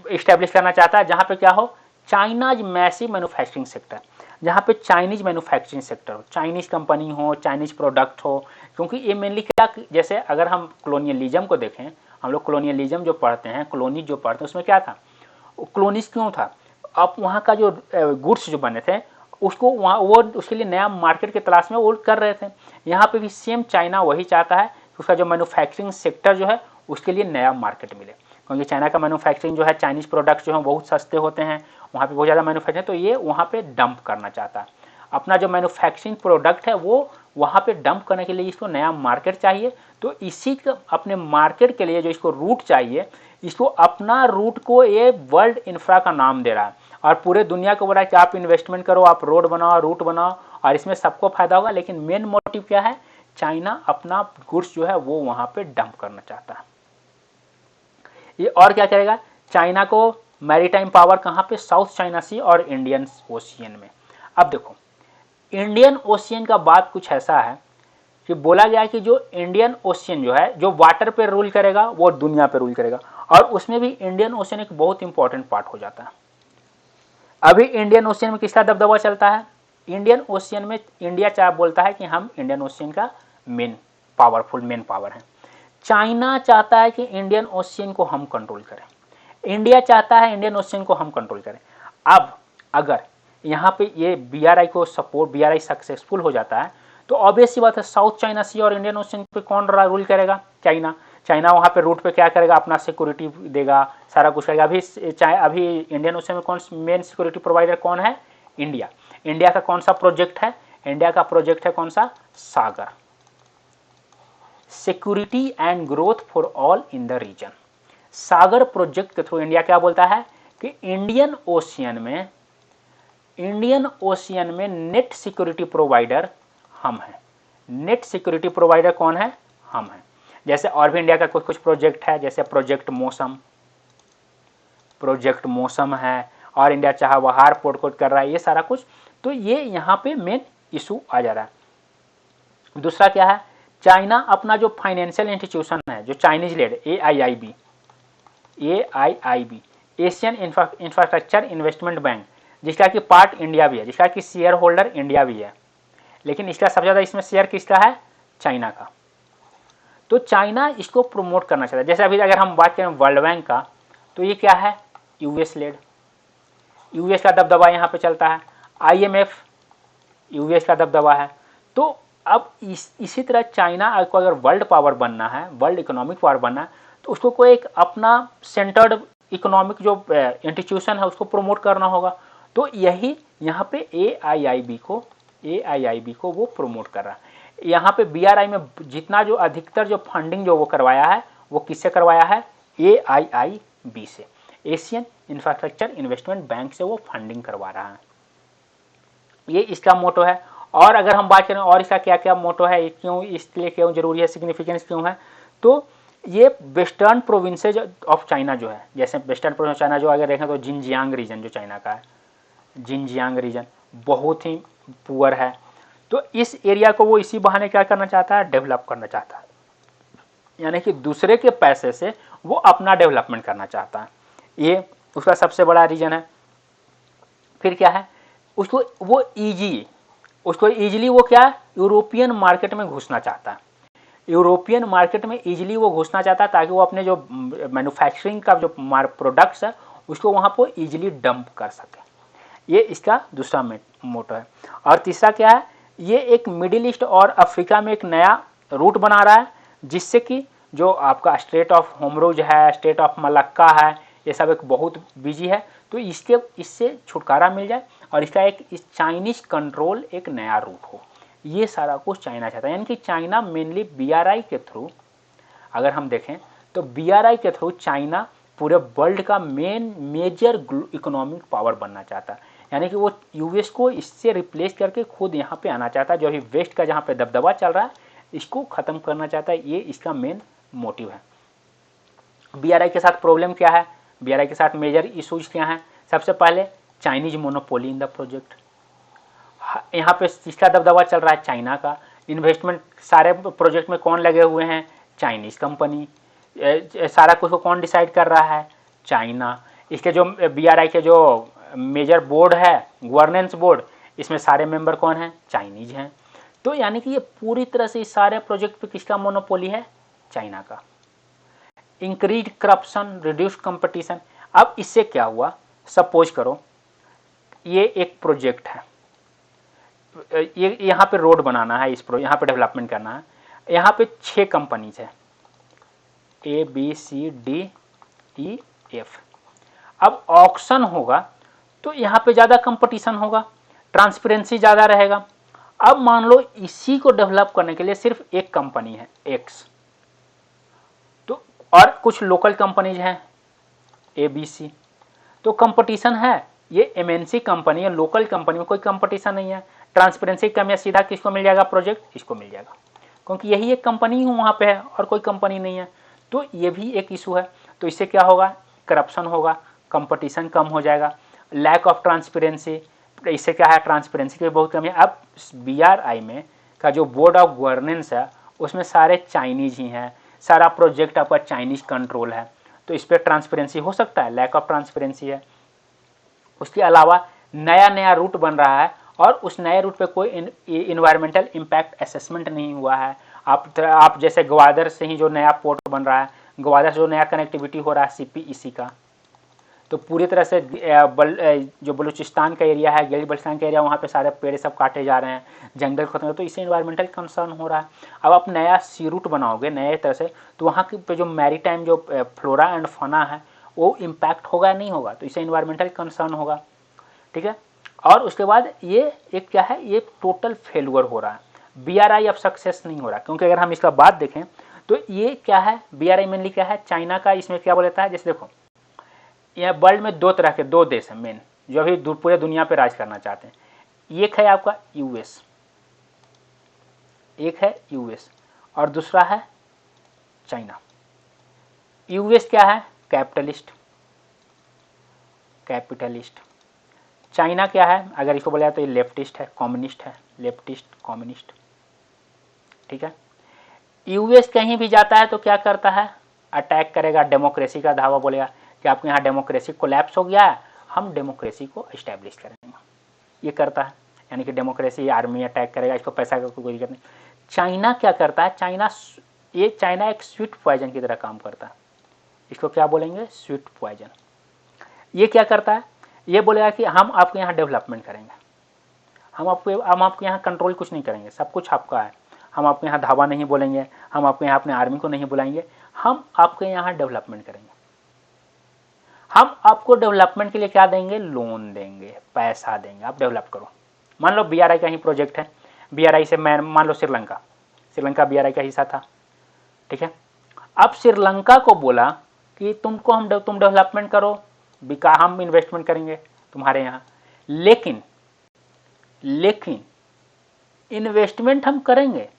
[SPEAKER 1] इस्टेब्लिश करना चाहता है जहाँ पे क्या हो, चाइनाज मैसिव मैन्युफैक्चरिंग सेक्टर, जहाँ पे चाइनीज मैन्युफैक्चरिंग सेक्टर हो, चाइनीज कंपनी हो, चाइनीज प्रोडक्ट हो। क्योंकि ये मेनली क्या, जैसे अगर हम कॉलोनियलिज्म को देखें, हम लोग कॉलोनियलिज्म जो पढ़ते हैं, कॉलोनी जो पढ़ते हैं, उसमें क्या था, कॉलोनीज क्यों था, अब वहाँ का जो गुड्स जो बने थे उसको वहाँ वो उसके लिए नया मार्केट की तलाश में वो कर रहे थे। यहाँ पे भी सेम चाइना वही चाहता है कि उसका जो मैन्युफैक्चरिंग सेक्टर जो है उसके लिए नया मार्केट मिले, क्योंकि चाइना का मैन्युफैक्चरिंग जो है, चाइनीज प्रोडक्ट्स जो हैं बहुत सस्ते होते हैं, वहाँ पे बहुत ज़्यादा मैन्युफैक्चरिंग, तो ये वहाँ पे डंप करना चाहता है अपना जो मैन्युफैक्चरिंग प्रोडक्ट है, वो वहाँ पे डंप करने के लिए इसको नया मार्केट चाहिए। तो इसी का अपने मार्केट के लिए जो इसको रूट चाहिए, इसको अपना रूट को ये वर्ल्ड इंफ्रा का नाम दे रहा है और पूरे दुनिया को बोल रहा है कि आप इन्वेस्टमेंट करो, आप रोड बनाओ, रूट बनाओ और इसमें सबको फायदा होगा। लेकिन मेन मोटिव क्या है, चाइना अपना गुड्स जो है वो वहाँ पे डंप करना चाहता है। ये और क्या करेगा, चाइना को मैरीटाइम पावर कहाँ पे, साउथ चाइना सी और इंडियन ओशियन में। अब देखो इंडियन ओशियन का बात कुछ ऐसा है कि बोला गया है कि जो इंडियन ओशियन जो है, जो वाटर पे रूल करेगा वो दुनिया पे रूल करेगा, और उसमें भी इंडियन ओशियन एक बहुत इंपॉर्टेंट पार्ट हो जाता है। अभी इंडियन ओशियन में किसका दबदबा चलता है, इंडियन ओशियन में इंडिया चाहे बोलता है कि हम इंडियन ओशियन का मेन पावर है। चाइना चाहता है कि इंडियन ओशियन को हम कंट्रोल करें, इंडिया चाहता है इंडियन ओशियन को हम कंट्रोल करें। अब अगर यहाँ पे ये बीआरआई को सपोर्ट, बीआरआई सक्सेसफुल हो जाता है, तो ऑब्वियस सी बात है साउथ चाइना सी और इंडियन ओशियन पे कौन रूल करेगा, चाइना। चाइना वहाँ पे रूट पे क्या करेगा, अपना सिक्योरिटी देगा, सारा कुछ करेगा। अभी इंडियन ओशियन में कौन मेन सिक्योरिटी प्रोवाइडर कौन है, इंडिया। इंडिया का कौन सा प्रोजेक्ट है, इंडिया का प्रोजेक्ट है कौन सा, Sagar, security and growth for all in the region. Sagar project के थ्रू इंडिया क्या बोलता है कि इंडियन ओशियन में नेट सिक्योरिटी प्रोवाइडर हम हैं। नेट सिक्योरिटी प्रोवाइडर कौन है, हम हैं। जैसे और भी इंडिया का कुछ प्रोजेक्ट है, जैसे प्रोजेक्ट मौसम है, और इंडिया चाहे बाहर पोर्ट कर रहा है, ये सारा कुछ। तो ये यहाँ पे मेन इशू आ जा रहा है। दूसरा क्या है, चाइना अपना जो फाइनेंशियल इंस्टीट्यूशन है, जो Chinese led AIIB, Asian infrastructure investment bank, जिसका कि पार्ट इंडिया भी है, जिसका कि शेयर होल्डर इंडिया भी है, लेकिन इसका सबसे ज़्यादा इसमें शेयर किसका है, चाइना का। तो चाइना इसको प्रमोट करना चाहता है। जैसे अभी अगर हम बात करें वर्ल्ड बैंक का, तो ये क्या है, यूएस लेड, यूएस का दबदबा यहाँ पे चलता है। IMF यूएस का दबदबा है। तो अब इसी तरह चाइना को अगर वर्ल्ड पावर बनना है, वर्ल्ड इकोनॉमिक पावर बनना है, तो उसको कोई एक अपना सेंटर्ड इकोनॉमिक जो इंस्टीट्यूशन है उसको प्रमोट करना होगा। तो यही यहाँ पे AIIB को वो प्रमोट कर रहा है। यहाँ पे BRI में जितना जो अधिकतर जो फंडिंग जो वो करवाया है, वो किससे करवाया है, AIIB से, एशियन इंफ्रास्ट्रक्चर इन्वेस्टमेंट बैंक से वो फंडिंग करवा रहा है। ये इसका मोटो है। और अगर हम बात करें और इसका क्या क्या मोटो है, क्यों इसलिए क्यों जरूरी है, सिग्निफिकेंस क्यों है, तो ये वेस्टर्न प्रोविंसेज ऑफ चाइना जो है, जैसे वेस्टर्न प्रोविंस चाइना जो अगर देखें तो जिनजियांग रीजन जो चाइना का है, जिनजियांग रीजन बहुत ही पुअर है। तो इस एरिया को वो इसी बहाने क्या करना चाहता है, डेवलप करना चाहता है, यानी कि दूसरे के पैसे से वो अपना डेवलपमेंट करना चाहता है। ये उसका सबसे बड़ा रीजन है। फिर क्या है, उसको इजीली वो क्या, यूरोपियन मार्केट में घुसना चाहता है। यूरोपियन मार्केट में इजीली वो घुसना चाहता है ताकि वो अपने जो मैन्युफैक्चरिंग का जो प्रोडक्ट्स है उसको वहाँ पर इजीली डंप कर सके। ये इसका दूसरा मोटो है। और तीसरा क्या है, ये एक मिडिल ईस्ट और अफ्रीका में एक नया रूट बना रहा है, जिससे कि जो आपका स्टेट ऑफ होमरूज है, स्टेट ऑफ मलक्का है, ये सब एक बहुत बिजी है, तो इससे छुटकारा मिल जाए और इसका एक चाइनीज कंट्रोल एक नया रूट हो। ये सारा कुछ चाइना चाहता है। यानी कि चाइना मेनली BRI के थ्रू, अगर हम देखें तो BRI के थ्रू चाइना पूरे वर्ल्ड का मेजर इकोनॉमिक पावर बनना चाहता है। यानी कि वो यूएस को इससे रिप्लेस करके खुद यहाँ पे आना चाहता है। जो अभी वेस्ट का जहाँ पे दबदबा चल रहा है इसको ख़त्म करना चाहता है। ये इसका मेन मोटिव है। BRI के साथ प्रॉब्लम क्या है, BRI के साथ मेजर इशूज क्या हैं। सबसे पहले Chinese monopoly in the project, यहाँ पे इसका दबदबा चल रहा है चाइना का। इन्वेस्टमेंट सारे प्रोजेक्ट में कौन लगे हुए हैं, चाइनीज कंपनी। सारा कुछ को कौन डिसाइड कर रहा है, चाइना। इसके जो BRI के जो मेजर बोर्ड है, गवर्नेंस बोर्ड, इसमें सारे मेंबर कौन हैं? चाइनीज हैं। तो यानी कि ये पूरी तरह से इस सारे प्रोजेक्ट पे किसका मोनोपोली है? चाइना का। Increase corruption, reduce competition. अब इससे क्या हुआ, सपोज करो ये एक प्रोजेक्ट है, ये यहाँ पे रोड बनाना है, यहाँ पे डेवलपमेंट करना है, यहाँ पे 6 कंपनीज है, ABCDEF। अब ऑक्शन होगा तो यहाँ पे ज़्यादा कंपटीशन होगा, ट्रांसपेरेंसी ज़्यादा रहेगा। अब मान लो इसी को डेवलप करने के लिए सिर्फ एक कंपनी है X, तो और कुछ लोकल कंपनीज हैं ABC, तो कंपटीशन है। ये MNC कंपनी है, लोकल कंपनी में कोई कंपटीशन नहीं है, ट्रांसपेरेंसी कम है, सीधा किसको मिल जाएगा प्रोजेक्ट? इसको मिल जाएगा, क्योंकि यही एक कंपनी ही वहाँ पे है और कोई कंपनी नहीं है। तो ये भी एक इशू है। तो इससे क्या होगा? करप्शन होगा, कंपटीशन कम हो जाएगा, लैक ऑफ ट्रांसपेरेंसी। इससे क्या है? ट्रांसपेरेंसी की बहुत कमी है। अब BRI में का जो बोर्ड ऑफ गवर्नेंस है उसमें सारे चाइनीज ही हैं, सारा प्रोजेक्ट आपका चाइनीज कंट्रोल है, तो इस पर ट्रांसपेरेंसी हो सकता है? लैक ऑफ ट्रांसपेरेंसी है। उसके अलावा नया नया रूट बन रहा है और उस नए रूट पे कोई इन्वायरमेंटल इम्पैक्ट असेसमेंट नहीं हुआ है। आप जैसे ग्वादर से ही जो नया पोर्ट बन रहा है, ग्वादर से जो नया कनेक्टिविटी हो रहा है CPEC का, तो पूरी तरह से जो बलूचिस्तान का एरिया है, गिलगित बल्टिस्तान का एरिया, वहाँ पे सारे पेड़ सब काटे जा रहे हैं, जंगल खत्म, तो इससे इन्वायरमेंटल कंसर्न हो रहा है। अब आप नया सी रूट बनाओगे नए तरह से, तो वहाँ पे जो मैरीटाइम जो फ्लोरा एंड फौना है वो इम्पैक्ट होगा नहीं होगा, तो इससे इन्वायरमेंटल कंसर्न होगा। ठीक है। और उसके बाद ये एक क्या है, ये टोटल फेलुअर हो रहा है, BRI अब सक्सेस नहीं हो रहा, क्योंकि अगर हम इसका बात देखें तो ये क्या है, BRI मेनली क्या है, चाइना का इसमें क्या बोलता है, जैसे देखो यह वर्ल्ड में दो देश हैं मेन जो अभी पूरे दुनिया पे राज करना चाहते हैं। एक है आपका US, एक है US और दूसरा है चाइना। US क्या है, कैपिटलिस्ट। चाइना क्या है, अगर इसको बोला जाए तो ये लेफ्टिस्ट है, कम्युनिस्ट है, लेफ्टिस्ट कम्युनिस्ट। ठीक है। US कहीं भी जाता है तो क्या करता है, अटैक करेगा, डेमोक्रेसी का धावा बोलेगा कि आपके यहाँ डेमोक्रेसी कोलैप्स हो गया है, हम डेमोक्रेसी को इस्टेब्लिश करेंगे, ये करता है। यानी कि डेमोक्रेसी, आर्मी अटैक करेगा, इसको पैसा का कोई दिक्कत नहीं। चाइना क्या करता है, चाइना एक स्वीट पॉइजन की तरह काम करता है, इसको क्या बोलेंगे, स्वीट पॉइजन। ये क्या करता है, ये बोलेगा कि हम आपके यहाँ डेवलपमेंट करेंगे, हम आपके यहाँ कंट्रोल कुछ नहीं करेंगे, सब कुछ आपका है, हम आपके यहाँ धावा नहीं बोलेंगे, हम आपके यहाँ अपने आर्मी को नहीं बुलाएंगे, हम आपके यहाँ डेवलपमेंट करेंगे। हम आपको डेवलपमेंट के लिए क्या देंगे, लोन देंगे, पैसा देंगे, आप डेवलप करो। मान लो BRI का ही प्रोजेक्ट है, BRI से मैं मान लो श्रीलंका BRI का हिस्सा था। ठीक है। अब श्रीलंका को बोला कि तुम डेवलपमेंट करो, हम इन्वेस्टमेंट करेंगे तुम्हारे यहाँ, लेकिन इन्वेस्टमेंट हम करेंगे,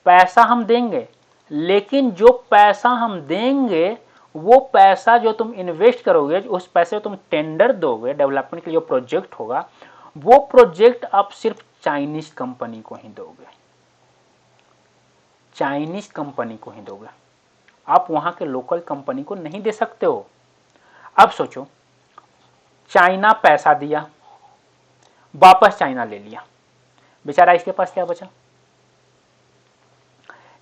[SPEAKER 1] पैसा हम देंगे, लेकिन जो पैसा हम देंगे वो पैसा जो तुम इन्वेस्ट करोगे, उस पैसे को तुम टेंडर दोगे डेवलपमेंट के लिए, जो प्रोजेक्ट होगा वो प्रोजेक्ट आप सिर्फ चाइनीज कंपनी को ही दोगे, चाइनीज कंपनी को ही दोगे, आप वहां के लोकल कंपनी को नहीं दे सकते हो। अब सोचो, चाइना पैसा दिया, वापस चाइना ले लिया, बेचारा इसके पास क्या बचा,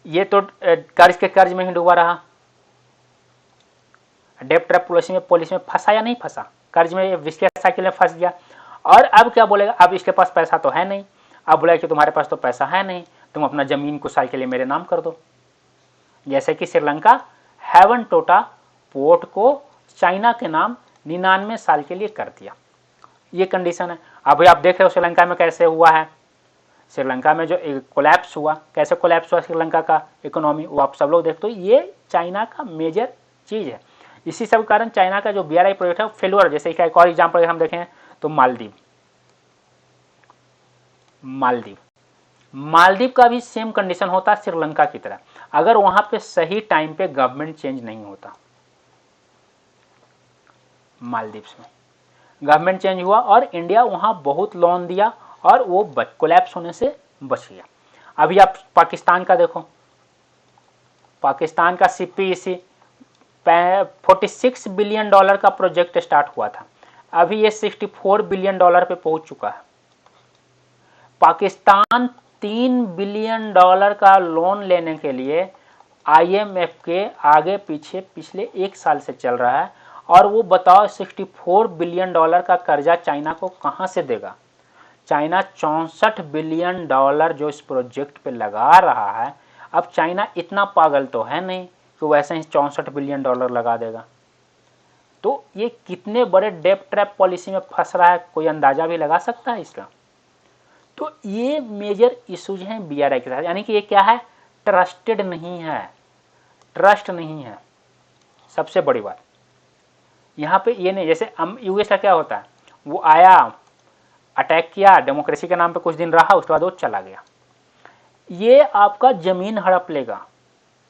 [SPEAKER 1] ये तो कर्ज में ही डूबा रहा, डेब्ट ट्रैप पॉलिसी में फंसा या नहीं फंसा, कर्ज में विस्किया साइकिल में फंस गया। और अब क्या बोलेगा, अब इसके पास पैसा तो है नहीं, अब बोलेगा कि तुम्हारे पास तो पैसा है नहीं, तुम अपना जमीन कुछ साल के लिए मेरे नाम कर दो। जैसे कि श्रीलंका हैवनटोटा पोर्ट को चाइना के नाम 99 साल के लिए कर दिया, ये कंडीशन है। अभी आप देख रहे हो श्रीलंका में कैसे हुआ है, श्रीलंका में जो कोलैप्स हुआ, कैसे कोलैप्स हुआ श्रीलंका का इकोनॉमी, वो आप सब लोग देखते हो, ये चाइना का मेजर चीज है। इसी सब कारण चाइना का जो BRI प्रोजेक्ट है फेलुअर। जैसे एक और एग्जाम्पल हम देखें तो मालदीव का भी सेम कंडीशन होता है श्रीलंका की तरह, अगर वहां पे सही टाइम पे गवर्नमेंट चेंज नहीं होता। मालदीव में गवर्नमेंट चेंज हुआ और इंडिया वहां बहुत लोन दिया और वो कोलैप्स होने से बच गया। अभी आप पाकिस्तान का देखो, पाकिस्तान का CPEC $46 बिलियन का प्रोजेक्ट स्टार्ट हुआ था, अभी ये $64 बिलियन पे पहुंच चुका है। पाकिस्तान $3 बिलियन का लोन लेने के लिए IMF के आगे पीछे पिछले 1 साल से चल रहा है, और वो बताओ $64 बिलियन का कर्जा चाइना को कहां से देगा। चाइना $64 बिलियन जो इस प्रोजेक्ट पे लगा रहा है, अब चाइना इतना पागल तो है नहीं कि वैसे ही $64 बिलियन लगा देगा। तो ये कितने बड़े डेब्ट ट्रैप पॉलिसी में फंस रहा है, कोई अंदाजा भी लगा सकता है इसका। तो ये मेजर इश्यूज हैं BRI के साथ, यानी कि ये क्या है, ट्रस्टेड नहीं है, ट्रस्ट नहीं है। सबसे बड़ी बात यहाँ पे ये नहीं, जैसे US का क्या होता है, वो आया, अटैक किया, डेमोक्रेसी के नाम पे कुछ दिन रहा, उसके बाद वो चला गया। ये आपका जमीन हड़प लेगा,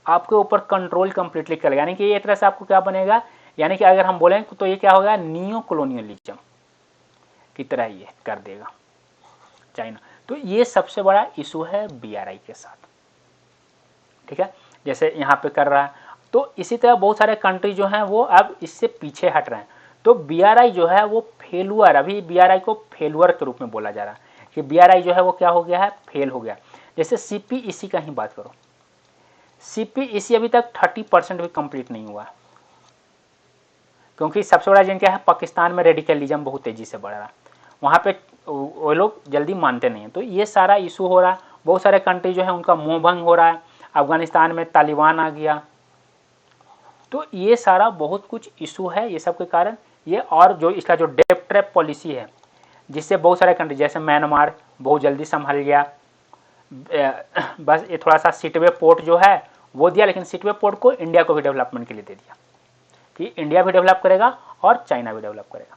[SPEAKER 1] आपके ऊपर कंट्रोल कंप्लीटली करेगा, यानी कि एक तरह से आपको क्या बनेगा, यानी कि अगर हम बोलें तो ये क्या होगा, नियो कॉलोनियलिज्म की तरह ये कर देगा चाइना। तो ये सबसे बड़ा इशू है BRI के साथ, ठीक है, जैसे यहाँ पे कर रहा है। तो इसी तरह बहुत सारे कंट्री जो हैं वो अब इससे पीछे हट रहे हैं। तो BRI जो है वो फेलुअर, अभी BRI को फेलुअर के रूप में बोला जा रहा है कि BRI जो है वो क्या हो गया है, फेल हो गया। जैसे CPEC का ही बात करो, CPEC अभी तक 30% भी कंप्लीट नहीं हुआ, क्योंकि सबसे बड़ा रीजन क्या है, पाकिस्तान में रेडिकलिज्म बहुत तेजी से बढ़ रहा है, वहाँ पे वो लोग जल्दी मानते नहीं हैं। तो ये सारा इशू हो रहा है, बहुत सारे कंट्री जो है उनका मोह भंग हो रहा है, अफगानिस्तान में तालिबान आ गया। तो ये सारा बहुत कुछ इशू है, ये सब के कारण ये, और जो इसका जो डेब्ट ट्रैप पॉलिसी है, जिससे बहुत सारे कंट्री जैसे म्यांमार बहुत जल्दी संभल गया, बस ये थोड़ा सा सिटवे पोर्ट जो है वो दिया, लेकिन सिटवे पोर्ट को इंडिया को भी डेवलपमेंट के लिए दे दिया कि इंडिया भी डेवलप करेगा और चाइना भी डेवलप करेगा।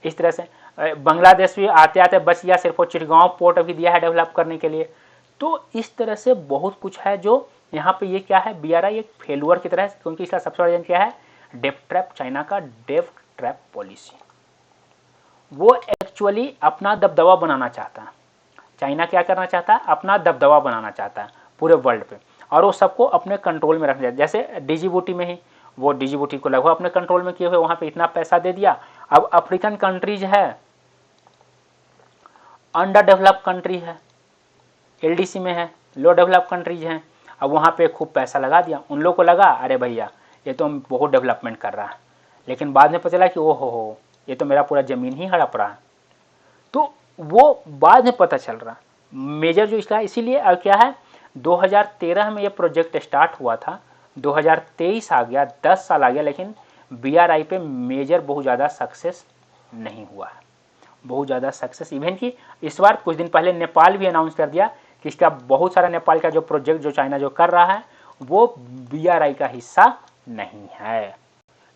[SPEAKER 1] इस तरह से बांग्लादेश भी आते आते बच गया, सिर्फ वो चिटगांव पोर्ट अभी दिया है डेवलप करने के लिए। तो इस तरह से बहुत कुछ है जो यहाँ पे, ये क्या है, BRI एक फेलुअर की तरह है, क्योंकि इसका सबसे बड़ा रीजन क्या है, डेब्ट ट्रैप, चाइना का डेब्ट ट्रैप पॉलिसी। वो एक्चुअली अपना दबदबा बनाना चाहता है, चाइना क्या करना चाहता है, अपना दबदबा बनाना चाहता है पूरे वर्ल्ड पे, और वो सबको अपने कंट्रोल में रखना चाहता है। जैसे डिजिबूटी में ही, वो डिजिबूटी को लगभग अपने कंट्रोल में किए हुए, वहां पे इतना पैसा दे दिया। अब अफ्रीकन कंट्रीज है, अंडर डेवलप कंट्री है, LDC में है, लो डेवलप कंट्रीज हैं, अब वहाँ पे खूब पैसा लगा दिया। उन लोगों को लगा अरे भैया ये तो बहुत डेवलपमेंट कर रहा है, लेकिन बाद में पता चला कि ओहो हो, ये तो मेरा पूरा ज़मीन ही हड़प रहा है। तो वो बाद में पता चल रहा मेजर जो इसका, इसीलिए अब क्या है, 2013 में ये प्रोजेक्ट स्टार्ट हुआ था, 2023 आ गया, 10 साल आ गया, लेकिन BRI पे मेजर बहुत ज़्यादा सक्सेस नहीं हुआ है, बहुत ज़्यादा सक्सेस। इवन कि इस बार कुछ दिन पहले नेपाल भी अनाउंस कर दिया कि इसका बहुत सारा, नेपाल का जो प्रोजेक्ट जो चाइना जो कर रहा है वो BRI का हिस्सा नहीं है,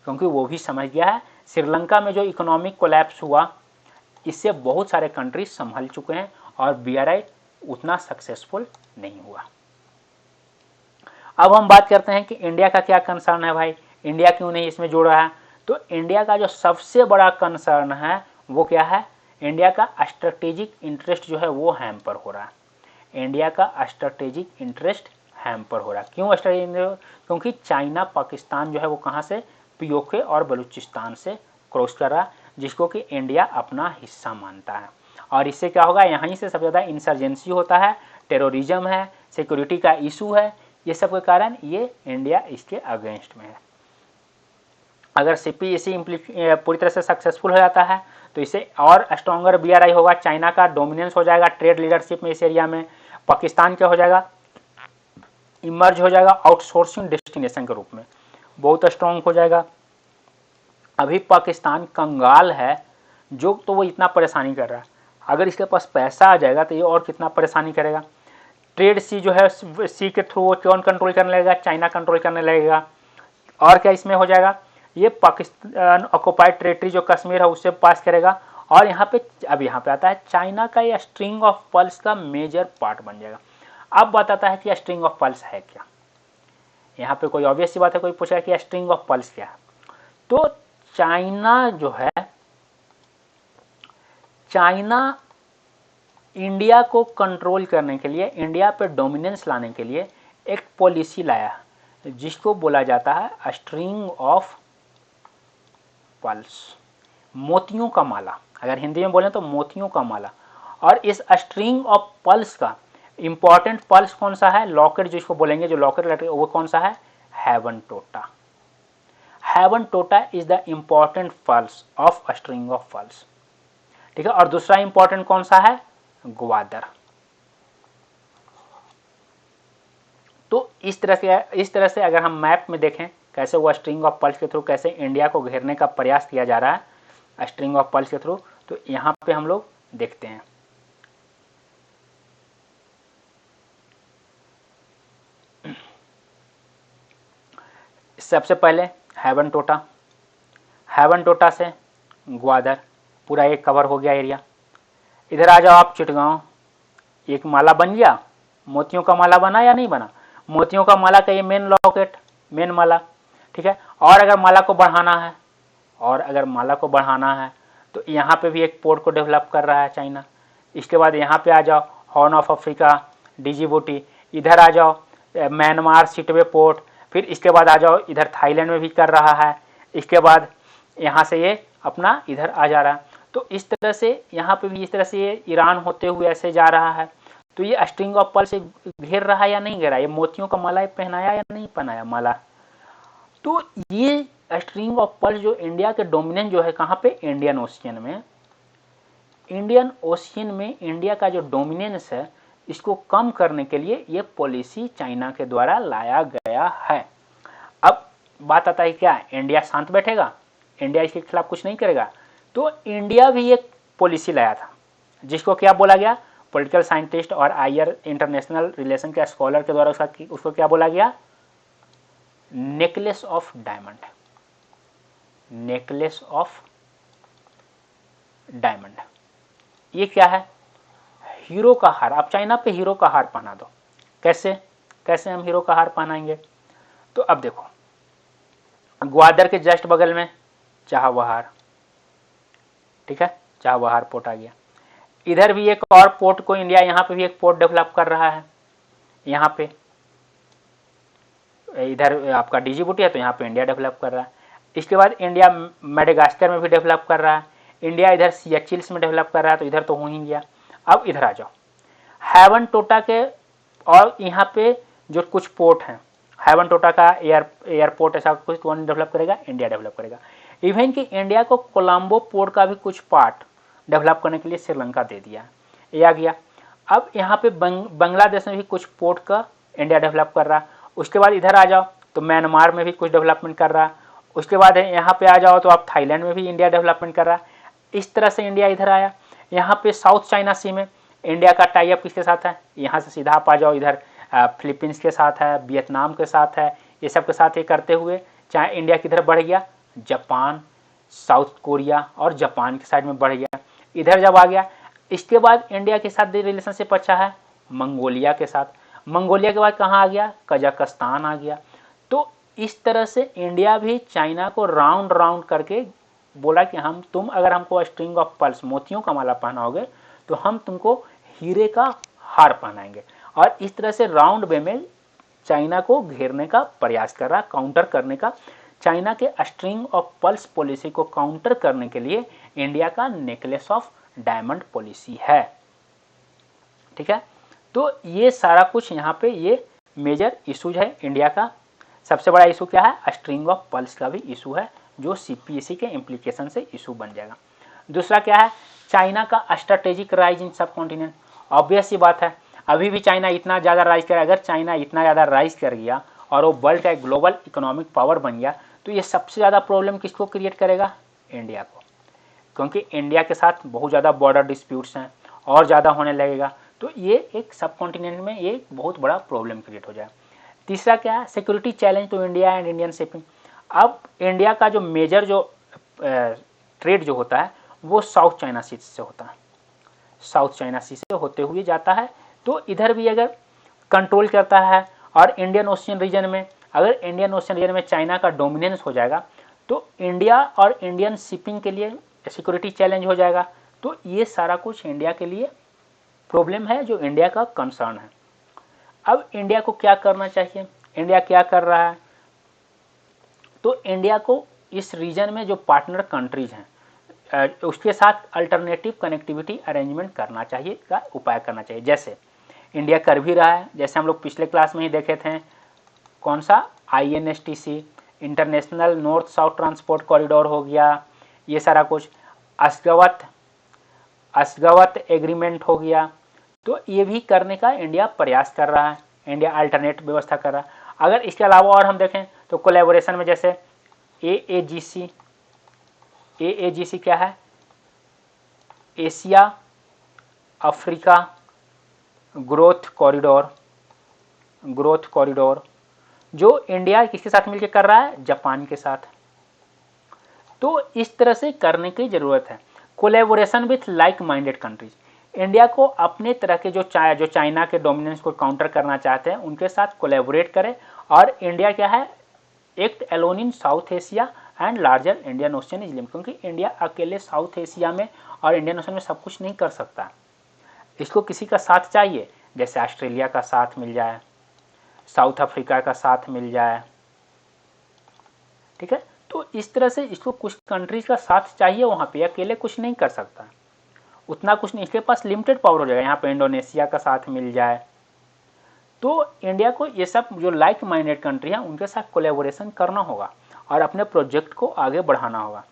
[SPEAKER 1] क्योंकि वो भी समझ गया है श्रीलंका में जो इकोनॉमिक कोलैप्स हुआ, इससे बहुत सारे कंट्री संभल चुके हैं और BRI उतना सक्सेसफुल नहीं हुआ। अब हम बात करते हैं कि इंडिया का क्या कंसर्न है भाई, इंडिया क्यों नहीं इसमें जुड़ रहा है। तो इंडिया का जो सबसे बड़ा कंसर्न है वो क्या है, इंडिया का स्ट्रेटेजिक इंटरेस्ट जो है वो हैम्पर हो रहा है। इंडिया का स्ट्रेटेजिक इंटरेस्ट हैम्पर हो रहा है, क्यों स्ट्रेटेजिक, क्योंकि चाइना पाकिस्तान जो है वो कहाँ से, POK और बलूचिस्तान से क्रॉस कर रहा है, जिसको कि इंडिया अपना हिस्सा मानता है। और इससे क्या होगा, यहीं से सबसे ज़्यादा इंसर्जेंसी होता है, टेररिज्म है, सिक्योरिटी का इशू है, ये सब के कारण ये इंडिया इसके अगेंस्ट में है। अगर CPEC पूरी तरह से सक्सेसफुल हो जाता है तो इससे और स्ट्रॉन्गर BRI होगा, चाइना का डोमिनेंस हो जाएगा ट्रेड लीडरशिप में इस एरिया में, पाकिस्तान क्या हो जाएगा, इमर्ज हो जाएगा आउटसोर्सिंग डेस्टिनेशन के रूप में, बहुत स्ट्रॉन्ग हो जाएगा। अभी पाकिस्तान कंगाल है जो, तो वो इतना परेशानी कर रहा है, अगर इसके पास पैसा आ जाएगा तो ये और कितना परेशानी करेगा। ट्रेड सी जो है, सी के थ्रू वो कौन कंट्रोल करने लगेगा, चाइना कंट्रोल करने लगेगा। और क्या इसमें हो जाएगा, ये पाकिस्तान ऑक्युपाइड टेरिटरी जो कश्मीर है उससे पास करेगा, और यहाँ पे अब यहाँ पे आता है चाइना का ये स्ट्रिंग ऑफ पल्स का मेजर पार्ट बन जाएगा। अब बताता है कि स्ट्रिंग ऑफ पल्स है क्या, यहाँ पे कोई ऑब्वियस सी बात है, कोई पूछेगा कि स्ट्रिंग ऑफ पल्स क्या है। तो चाइना जो है, चाइना इंडिया को कंट्रोल करने के लिए, इंडिया पे डोमिनेंस लाने के लिए एक पॉलिसी लाया जिसको बोला जाता है स्ट्रिंग ऑफ पल्स, मोतियों का माला, अगर हिंदी में बोलें तो मोतियों का माला। और इस स्ट्रिंग ऑफ पल्स का इंपॉर्टेंट पल्स कौन सा है, लॉकेट जिसको बोलेंगे, जो लॉकेट लटके वो कौन सा है, हेवन टोटा। हेवन टोटा is the important pulse of string of pulse, ठीक है। और दूसरा इंपॉर्टेंट कौन सा है, ग्वादर। तो इस तरह से अगर हम मैप में देखें कैसे वो स्ट्रिंग ऑफ पल्स के थ्रू कैसे इंडिया को घेरने का प्रयास किया जा रहा है स्ट्रिंग ऑफ पल्स के थ्रू, तो यहां पे हम लोग देखते हैं। सबसे पहले हेवन टोटा, हेवन टोटा से ग्वादर, पूरा एक कवर हो गया एरिया। इधर आ जाओ आप चिटगांव, एक माला बन गया, मोतियों का माला बना या नहीं बना, मोतियों का माला का ये मेन लॉकेट, मेन माला, ठीक है। और अगर माला को बढ़ाना है तो यहाँ पे भी एक पोर्ट को डेवलप कर रहा है चाइना। इसके बाद यहाँ पे आ जाओ हॉर्न ऑफ अफ्रीका, डिजिबूटी, इधर आ जाओ म्यांमार सिटवे पोर्ट, फिर इसके बाद आ जाओ इधर थाईलैंड में भी कर रहा है, इसके बाद यहाँ से ये अपना इधर आ जा रहा है। तो इस तरह से यहाँ पे भी इस तरह से ये ईरान होते हुए ऐसे जा रहा है। तो ये स्ट्रिंग ऑफ पर्ल से घेर रहा है या नहीं घेरा, ये मोतियों का माला पहनाया या नहीं पहनाया माला। तो ये स्ट्रिंग ऑफ पर्ल जो इंडिया के डोमिनेंस जो है कहाँ पे, इंडियन ओशियन में, इंडियन ओशियन में इंडिया का जो डोमिनेंस है इसको कम करने के लिए ये पॉलिसी चाइना के द्वारा लाया गया है। अब बात आता है क्या, इंडिया शांत बैठेगा, इंडिया इसके खिलाफ कुछ नहीं करेगा। तो इंडिया भी एक पॉलिसी लाया था जिसको क्या बोला गया, पॉलिटिकल साइंटिस्ट और आईआर इंटरनेशनल रिलेशन के स्कॉलर के द्वारा उसको क्या बोला गया, necklace of diamond, necklace of diamond. ये क्या है, हीरो का हार। आप चाइना पे हीरो का हार पहना दो, कैसे कैसे हम हीरो का हार पहनाएंगे। तो अब देखो ग्वादर के जस्ट बगल में चाहबहार, ठीक है, चाहबहार पोर्ट आ गया। इधर भी एक और पोर्ट को इंडिया यहाँ पे भी एक पोर्ट डेवलप कर रहा है, यहाँ पे इधर आपका डिजिबूटी है तो यहाँ पे इंडिया डेवलप कर रहा है। इसके बाद इंडिया मेडागास्कर में भी डेवलप कर रहा है, इंडिया इधर सियाचिल्स में डेवलप कर रहा है, तो इधर तो हो ही गया। अब इधर आ जाओ हेवन टोटा के, और यहाँ पे जो कुछ पोर्ट हैं, हेवन टोटा का एयरपोर्ट ऐसा कुछ कौन डेवलप करेगा, इंडिया डेवलप करेगा। इवन कि इंडिया को कोलंबो पोर्ट का भी कुछ पार्ट डेवलप करने के लिए श्रीलंका दे दिया, ये आ गया। अब यहाँ पे बांग्लादेश में भी कुछ पोर्ट का इंडिया डेवलप कर रहा है। उसके बाद इधर आ जाओ तो म्यांमार में भी कुछ डेवलपमेंट कर रहा है। उसके बाद यहाँ पे आ जाओ तो आप थाईलैंड में भी इंडिया डेवलपमेंट कर रहा है। इस तरह से इंडिया इधर आया। यहाँ पे साउथ चाइना सी में इंडिया का टाई अप किसके साथ है, यहाँ से सीधा आप आ जाओ इधर फिलीपींस के साथ है, वियतनाम के साथ है, ये सब के साथ ये करते हुए चाहे इंडिया किधर बढ़ गया, जापान, साउथ कोरिया और जापान के साइड में बढ़ गया। इधर जब आ गया इसके बाद इंडिया के साथ रिलेशनशिप अच्छा है मंगोलिया के साथ, मंगोलिया के बाद कहाँ आ गया, कजाकिस्तान आ गया। तो इस तरह से इंडिया भी चाइना को राउंड राउंड करके बोला कि तुम अगर हमको स्ट्रिंग ऑफ पर्ल्स मोतियों का माला पहनाओगे तो हम तुमको हीरे का हार पहनाएंगे। और इस तरह से राउंड वे में चाइना को घेरने का प्रयास कर रहा, काउंटर करने का। चाइना के स्ट्रिंग ऑफ पर्ल्स पॉलिसी को काउंटर करने के लिए इंडिया का नेकलेस ऑफ डायमंड पॉलिसी है, ठीक है। तो ये सारा कुछ यहाँ पे ये मेजर इशूज है इंडिया का। सबसे बड़ा इशू क्या है, स्ट्रिंग ऑफ पर्ल्स का भी इशू है जो सीपीएसी के इम्प्लीकेशन से इशू बन जाएगा। दूसरा क्या है, चाइना का स्ट्रेटेजिक राइज इन सब कॉन्टिनेंट। ऑब्वियस सी बात है अभी भी चाइना इतना ज़्यादा राइज कर, अगर चाइना इतना ज़्यादा राइज कर गया और वो वर्ल्ड का एक ग्लोबल इकोनॉमिक पावर बन गया तो ये सबसे ज़्यादा प्रॉब्लम किसको क्रिएट करेगा, इंडिया को, क्योंकि इंडिया के साथ बहुत ज़्यादा बॉर्डर डिस्प्यूट्स हैं और ज़्यादा होने लगेगा। तो ये एक सब कॉन्टिनेंट में ये बहुत बड़ा प्रॉब्लम क्रिएट हो जाए। तीसरा क्या है, security challenge to India and Indian shipping. अब इंडिया का जो मेजर जो ट्रेड जो होता है वो साउथ चाइना सी से होता है, साउथ चाइना सी से होते हुए जाता है। तो इधर भी अगर कंट्रोल करता है और इंडियन ओशियन रीजन में, अगर इंडियन ओशियन रीजन में चाइना का डोमिनेंस हो जाएगा तो इंडिया और इंडियन शिपिंग के लिए सिक्योरिटी चैलेंज हो जाएगा। तो ये सारा कुछ इंडिया के लिए प्रॉब्लम है जो इंडिया का कंसर्न है। अब इंडिया को क्या करना चाहिए, इंडिया क्या कर रहा है, तो इंडिया को इस रीजन में जो पार्टनर कंट्रीज हैं उसके साथ अल्टरनेटिव कनेक्टिविटी अरेंजमेंट करना चाहिए, का उपाय करना चाहिए। जैसे इंडिया कर भी रहा है, जैसे हम लोग पिछले क्लास में ही देखे थे, कौन सा INSTC, international north south transport corridor हो गया, ये सारा कुछ, असगवत एग्रीमेंट हो गया। तो ये भी करने का इंडिया प्रयास कर रहा है, इंडिया अल्टरनेट व्यवस्था कर रहा है। अगर इसके अलावा और हम देखें तो कोलैबोरेशन में जैसे AAGC क्या है, एशिया अफ्रीका ग्रोथ कॉरिडोर, जो इंडिया किसके साथ मिलकर कर रहा है, जापान के साथ। तो इस तरह से करने की जरूरत है। Collaboration with like minded countries, India को अपने तरह के जो चाइना के डोमिनेंस को काउंटर करना चाहते हैं उनके साथ कोलैबोरेट करे। और इंडिया क्या है, act alone in south Asia and larger Indian ocean is limited, क्योंकि इंडिया अकेले साउथ एशिया में और इंडियन ओशन में सब कुछ नहीं कर सकता, इसको किसी का साथ चाहिए। जैसे ऑस्ट्रेलिया का साथ मिल जाए, साउथ अफ्रीका का साथ मिल जाए, ठीक है। तो इस तरह से इसको कुछ कंट्रीज का साथ चाहिए, वहां पे अकेले कुछ नहीं कर सकता, उतना कुछ नहीं, इसके पास लिमिटेड पावर हो जाएगा। यहाँ पे इंडोनेशिया का साथ मिल जाए, तो इंडिया को ये सब जो लाइक माइंडेड कंट्री है उनके साथ कोलैबोरेशन करना होगा और अपने प्रोजेक्ट को आगे बढ़ाना होगा।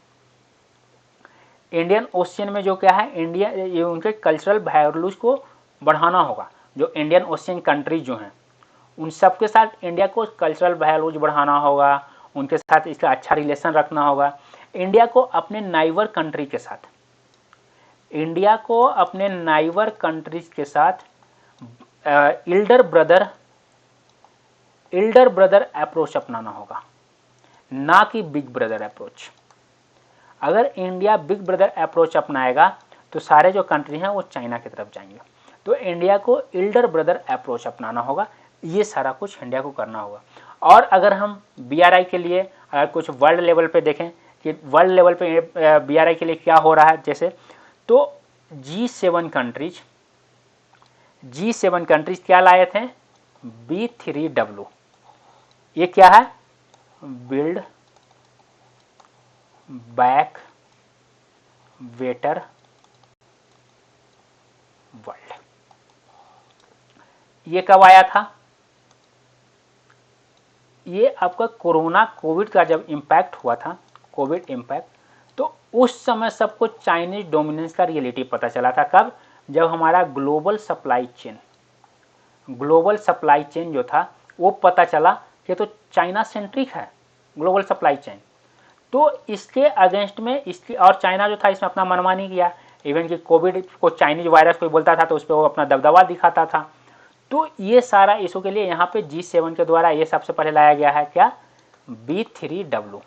[SPEAKER 1] इंडियन ओशियन में जो क्या है, इंडिया ये उनके कल्चरल वैल्यूज को बढ़ाना होगा। जो इंडियन ओशियन कंट्रीज जो हैं उन सब के साथ इंडिया को कल्चरल वैल्यूज बढ़ाना होगा, उनके साथ इसका अच्छा रिलेशन रखना होगा। इंडिया को अपने नाइबर कंट्री के साथ, इंडिया को अपने नाइबर कंट्रीज के साथ इल्डर ब्रदर अप्रोच अपनाना होगा, ना कि बिग ब्रदर अप्रोच। अगर इंडिया बिग ब्रदर अप्रोच अपनाएगा तो सारे जो कंट्री हैं वो चाइना की तरफ जाएंगे। तो इंडिया को इल्डर ब्रदर अप्रोच अपनाना होगा, ये सारा कुछ इंडिया को करना होगा। और अगर हम BRI के लिए अगर कुछ वर्ल्ड लेवल पे देखें कि वर्ल्ड लेवल पे BRI के लिए क्या हो रहा है, जैसे तो G7 कंट्रीज क्या लाए थे, B3W। ये क्या है, बिल्ड बैक बेटर वर्ल्ड। ये कब आया था, ये आपका कोविड का जब इम्पैक्ट हुआ था, कोविड इम्पैक्ट, तो उस समय सबको चाइनीज डोमिनेंस का रियलिटी पता चला था। कब, जब हमारा ग्लोबल सप्लाई चेन जो था वो पता चला कि तो चाइना सेंट्रिक है ग्लोबल सप्लाई चेन। तो इसके अगेंस्ट में इसकी, और चाइना जो था इसमें अपना मनमानी किया, इवन कि कोविड को चाइनीज वायरस कोई बोलता था तो उस पर वो अपना दबदबा दिखाता था। तो ये सारा इशू के लिए यहाँ पे G7 के द्वारा ये सबसे पहले लाया गया है क्या, B3W,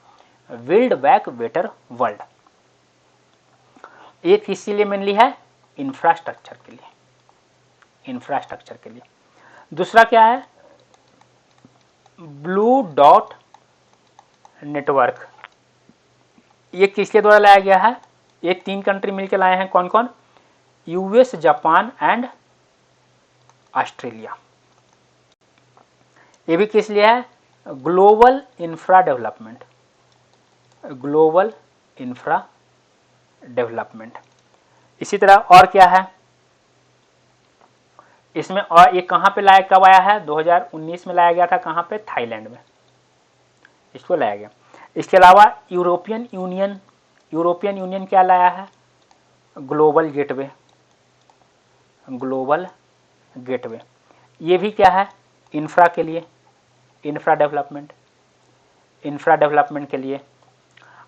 [SPEAKER 1] build back better world. ये किसके लिए मेनली है, इंफ्रास्ट्रक्चर के लिए। दूसरा क्या है, ब्लू डॉट नेटवर्क। ये किसके द्वारा लाया गया है, ये 3 कंट्री मिलकर लाए हैं, कौन कौन, US, जापान एंड ऑस्ट्रेलिया। ये भी किस लिए है, ग्लोबल इंफ्रा डेवलपमेंट। इसी तरह और क्या है इसमें, और ये कहां पे लाया, कब आया है, 2019 में लाया गया था, कहां पे, थाईलैंड में इसको लाया गया। इसके अलावा यूरोपियन यूनियन क्या लाया है, ग्लोबल गेटवे। ये भी क्या है, इंफ्रा के लिए, इंफ्रा डेवलपमेंट के लिए।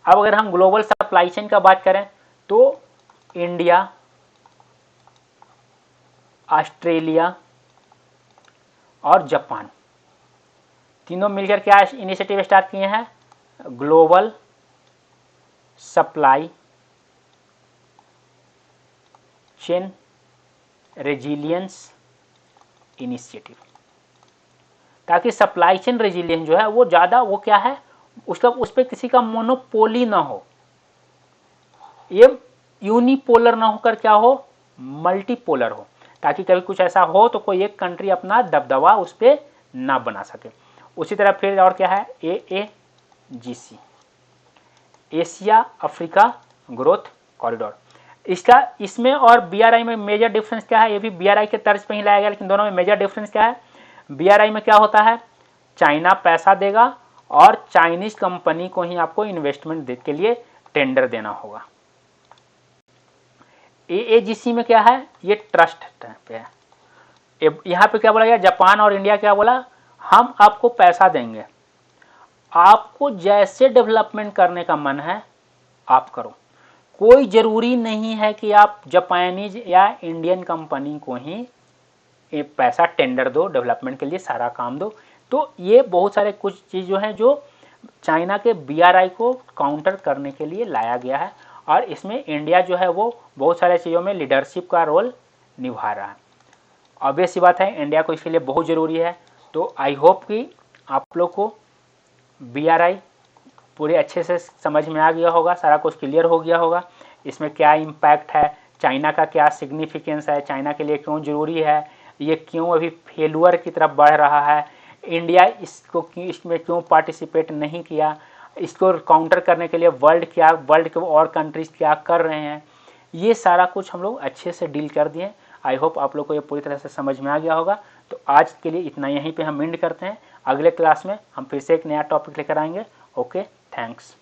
[SPEAKER 1] अब अगर हम ग्लोबल सप्लाई चेन का बात करें तो इंडिया, ऑस्ट्रेलिया और जापान तीनों मिलकर क्या इनिशिएटिव स्टार्ट किए हैं, global supply chain resilience initiative, ताकि सप्लाई चेन रेजिलियंस जो है वो ज़्यादा, वो क्या है, उसका उस पर किसी का मोनोपोली ना हो, ये यूनिपोलर ना होकर क्या हो, मल्टीपोलर हो, ताकि कभी कुछ ऐसा हो तो कोई एक कंट्री अपना दबदबा उस पर ना बना सके। उसी तरह फिर और क्या है, AAGC, Asia Africa growth corridor. इसमें और BRI में मेजर डिफरेंस क्या है, ये भी BRI के तर्ज पे ही लाया गया, लेकिन दोनों में मेजर डिफरेंस क्या है। BRI में क्या होता है, चाइना पैसा देगा और चाइनीज कंपनी को ही आपको इन्वेस्टमेंट के लिए टेंडर देना होगा। AAGC में क्या है, ये ट्रस्ट पे है। यहाँ पे क्या बोला गया, जापान और इंडिया क्या बोला, हम आपको पैसा देंगे, आपको जैसे डेवलपमेंट करने का मन है आप करो, कोई जरूरी नहीं है कि आप जापानीज या इंडियन कंपनी को ही पैसा टेंडर दो, डेवलपमेंट के लिए सारा काम दो। तो ये बहुत सारे कुछ चीज़ जो हैं जो चाइना के BRI को काउंटर करने के लिए लाया गया है, और इसमें इंडिया जो है वो बहुत सारे चीज़ों में लीडरशिप का रोल निभा रहा है। ऑब्वियस सी बात है, इंडिया को इसके लिए बहुत ज़रूरी है। तो आई होप कि आप लोग को BRI पूरे अच्छे से समझ में आ गया होगा, सारा कुछ क्लियर हो गया होगा, इसमें क्या इम्पैक्ट है, चाइना का क्या सिग्निफिकेंस है, चाइना के लिए क्यों ज़रूरी है, ये क्यों अभी फेलुअर की तरफ बढ़ रहा है, इंडिया इसमें क्यों पार्टिसिपेट नहीं किया, इसको काउंटर करने के लिए वर्ल्ड के और कंट्रीज क्या कर रहे हैं, ये सारा कुछ हम लोग अच्छे से डील कर दिए। आई होप आप लोग को ये पूरी तरह से समझ में आ गया होगा। तो आज के लिए इतना, यहीं पे हम एंड करते हैं। अगले क्लास में हम फिर से एक नया टॉपिक लेकर आएंगे। Okay, thanks.